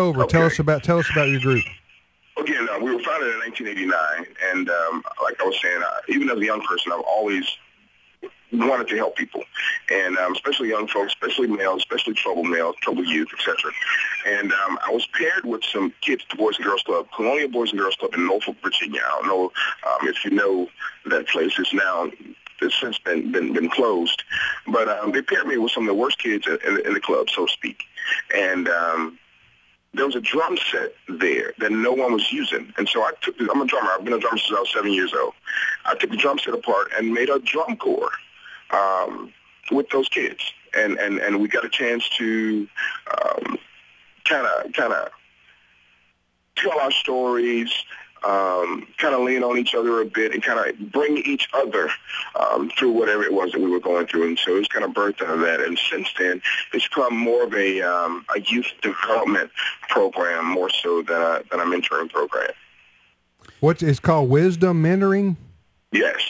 over. Okay. Tell us about your group. Again, we were founded in 1989, and like I was saying, even as a young person, I've always wanted to help people, and especially young folks, especially males, especially troubled males, troubled youth, etc. And I was paired with some kids at the Boys and Girls Club, Colonial Boys and Girls Club in Norfolk, Virginia. I don't know if you know that place. It's since been closed, but they paired me with some of the worst kids in the club, so to speak. And there was a drum set there that no one was using. And so I'm a drummer. I've been a drummer since I was 7 years old. I took the drum set apart and made a drum corps with those kids. And we got a chance to kind of tell our stories, kind of lean on each other a bit, and kind of bring each other through whatever it was that we were going through. And so it was kind of birthed out of that. And since then, it's become more of a youth development program, more so than a mentoring program. It's called W.I.S.D.O.M mentoring? Yes.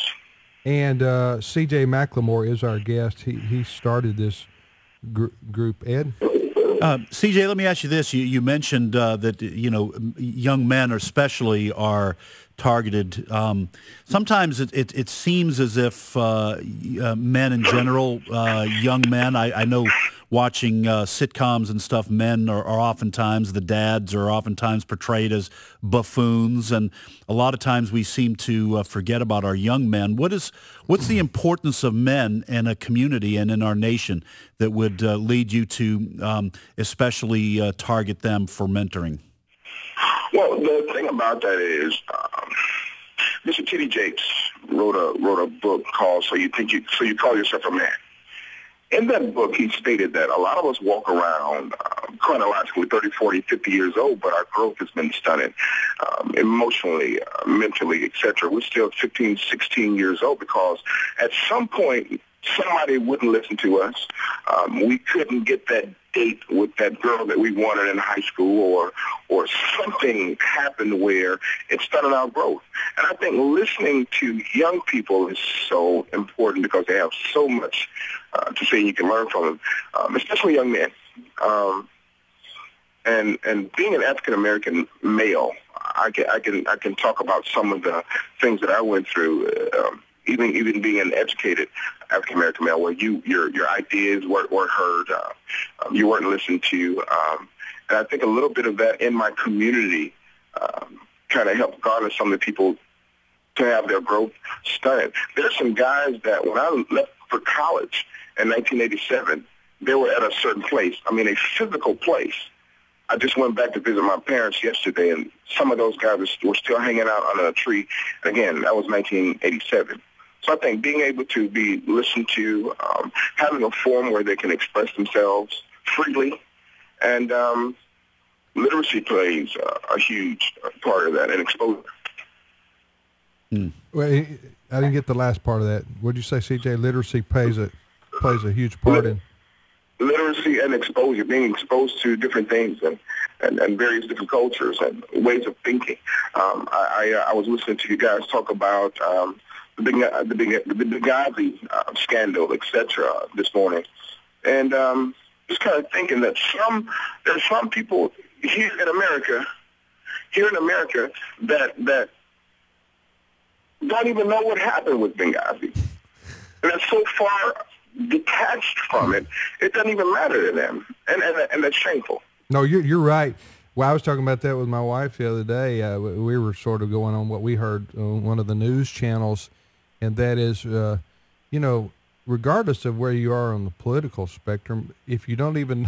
And C.J. McLemore is our guest. He started this group. Ed? CJ, let me ask you this. You mentioned that, young men especially are targeted. Sometimes it seems as if men in general, young men, I know watching sitcoms and stuff, men are oftentimes, the dads are oftentimes portrayed as buffoons, and a lot of times we seem to forget about our young men. What's the importance of men in a community and in our nation that would lead you to especially target them for mentoring? Well, the thing about that is, Mr. T.D. Jakes wrote a book called So You Call Yourself a Man. In that book, he stated that a lot of us walk around chronologically 30, 40, 50 years old, but our growth has been stunted emotionally, mentally, etc. We're still 15, 16 years old because at some point, somebody wouldn't listen to us. We couldn't get that date with that girl that we wanted in high school, or something happened where it started our growth. And I think listening to young people is so important because they have so much to say, you can learn from them, especially young men. And being an African American male, I can talk about some of the things that I went through. Even being an educated African American male, where your ideas weren't heard, you weren't listened to, and I think a little bit of that in my community kind of helped garner some of the people to have their growth stunted. There's some guys that when I left for college in 1987, they were at a certain place. I mean, a physical place. I just went back to visit my parents yesterday, and some of those guys were still hanging out under a tree. Again, that was 1987. So I think being able to be listened to, having a forum where they can express themselves freely, and literacy plays a huge part of that, and exposure. Well, I didn't get the last part of that. What did you say, CJ? Literacy plays a huge part in literacy and exposure, being exposed to different things and various different cultures and ways of thinking. I was listening to you guys talk about the Benghazi scandal, etc. this morning, and just kind of thinking that there's some people here in America that don't even know what happened with Benghazi, and that's so far detached from it, it doesn't even matter to them, and that's shameful. No, you're right. Well, I was talking about that with my wife the other day. We were sort of going on what we heard on one of the news channels, and that is, regardless of where you are on the political spectrum, if you don't even,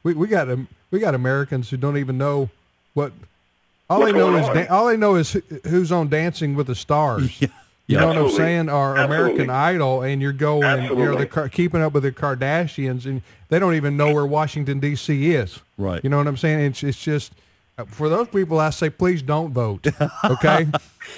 we got Americans who don't even know what. All they know is who's on Dancing with the Stars. Yeah. You know what I'm saying? Or American Idol, and you're going, they're keeping up with the Kardashians, and they don't even know where Washington, D.C. is. Right. You know what I'm saying? It's just, for those people, I say, please don't vote, okay?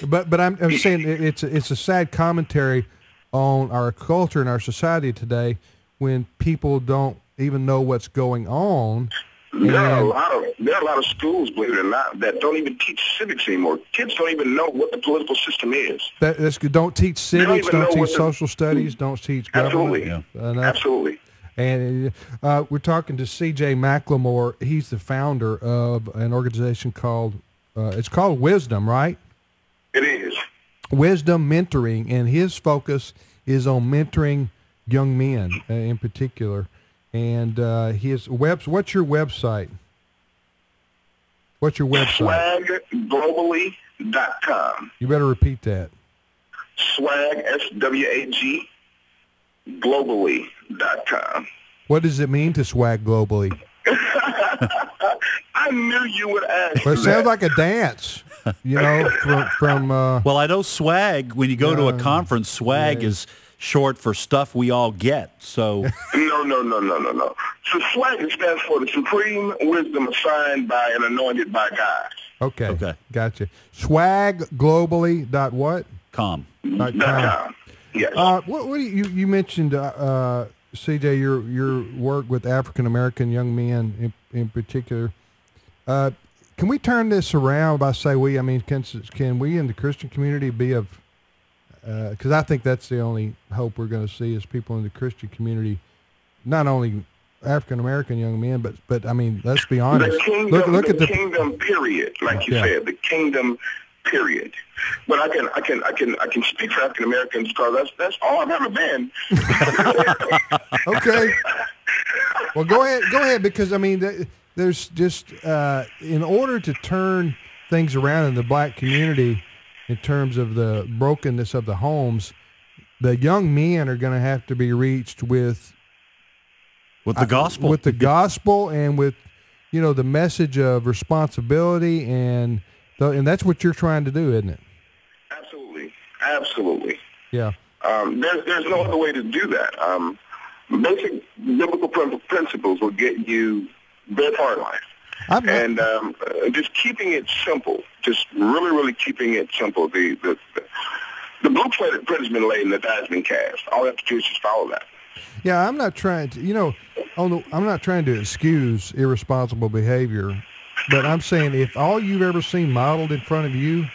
but I'm saying it's a sad commentary on our culture and our society today when people don't even know what's going on. There are a lot of schools, believe it or not, that don't even teach civics anymore. Kids don't even know what the political system is. That's good. Don't teach civics. Don't teach social studies. Don't teach government. Absolutely. Absolutely. And we're talking to C.J. McLemore. He's the founder of an organization called, it's called W.I.S.D.O.M, right? It is. W.I.S.D.O.M Mentoring, and his focus is on mentoring young men in particular. And what's your website? What's your website? SwagGlobally.com. You better repeat that. Swag, S-W-A-G, globally.com. What does it mean to swag globally? I knew you would ask. Well, it sounds like a dance, from well, I know swag, when you go to a conference, swag is short for stuff we all get. So No. So swag stands for the supreme wisdom assigned by and anointed by God. Okay. Gotcha. Swagglobally dot what? .com. .com. Yes. What do you mentioned, CJ, your work with African American young men in particular. Can we turn this around by say we? I mean, can we in the Christian community be of? Because I think that's the only hope we're going to see is people in the Christian community, not only African American young men, but I mean, let's be honest. The kingdom, look at the kingdom period, like you said, the kingdom period. But I can speak for African Americans because that's all I've ever been. Okay. Well, go ahead, because I mean, there's just in order to turn things around in the black community, in terms of the brokenness of the homes, the young men are going to have to be reached with the gospel, and with, the message of responsibility, and that's what you're trying to do, isn't it? Absolutely. Yeah. There's no other way to do that. Basic biblical principles will get you very far in life. And just keeping it simple, just really, really keeping it simple. The blue-plated print has been laid and the die has been cast. All you have to do is just follow that. Yeah, I'm not trying to, I'm not trying to excuse irresponsible behavior, but I'm saying if all you've ever seen modeled in front of you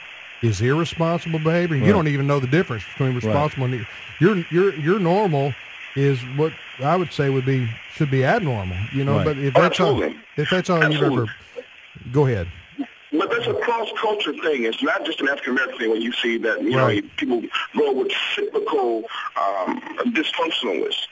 is irresponsible behavior, you don't even know the difference between responsible and your normal is what I would say should be abnormal, But if that's all you've ever, go ahead. But that's a cross-culture thing. It's not just an African-American thing when you see that, people go with cyclical dysfunctionalists.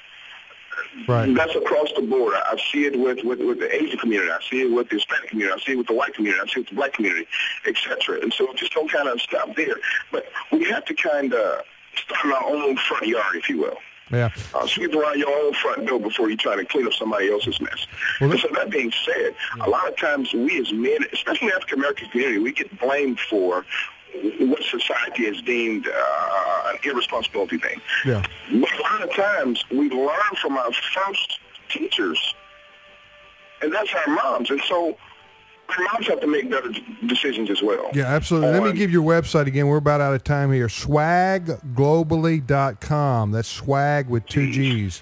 Right. That's across the board. I see it with the Asian community. I see it with the Hispanic community. I see it with the white community. I see it with the black community, etc. And so just don't kind of stop there. But we have to kind of start in our own front yard, if you will. Yeah. Sweep around your own front door before you try to clean up somebody else's mess. And so that being said, a lot of times we as men, especially in the African-American community, we get blamed for what society has deemed an irresponsibility thing. Yeah. But a lot of times we learn from our first teachers, and that's our moms. And so our moms have to make better decisions as well. Yeah, absolutely. Let me give your website again. We're about out of time here. Swagglobally.com. That's swag with two G's.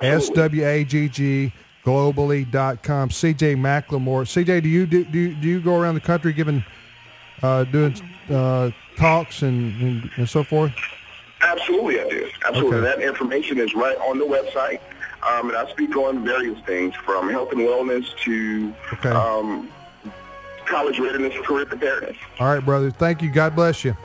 SWAGG globally.com. CJ McLemore. CJ, do you go around the country doing talks and so forth? Absolutely, I do. Absolutely. Okay. That information is right on the website. And I speak on various things from health and wellness to college readiness and career preparedness. All right, brother. Thank you. God bless you.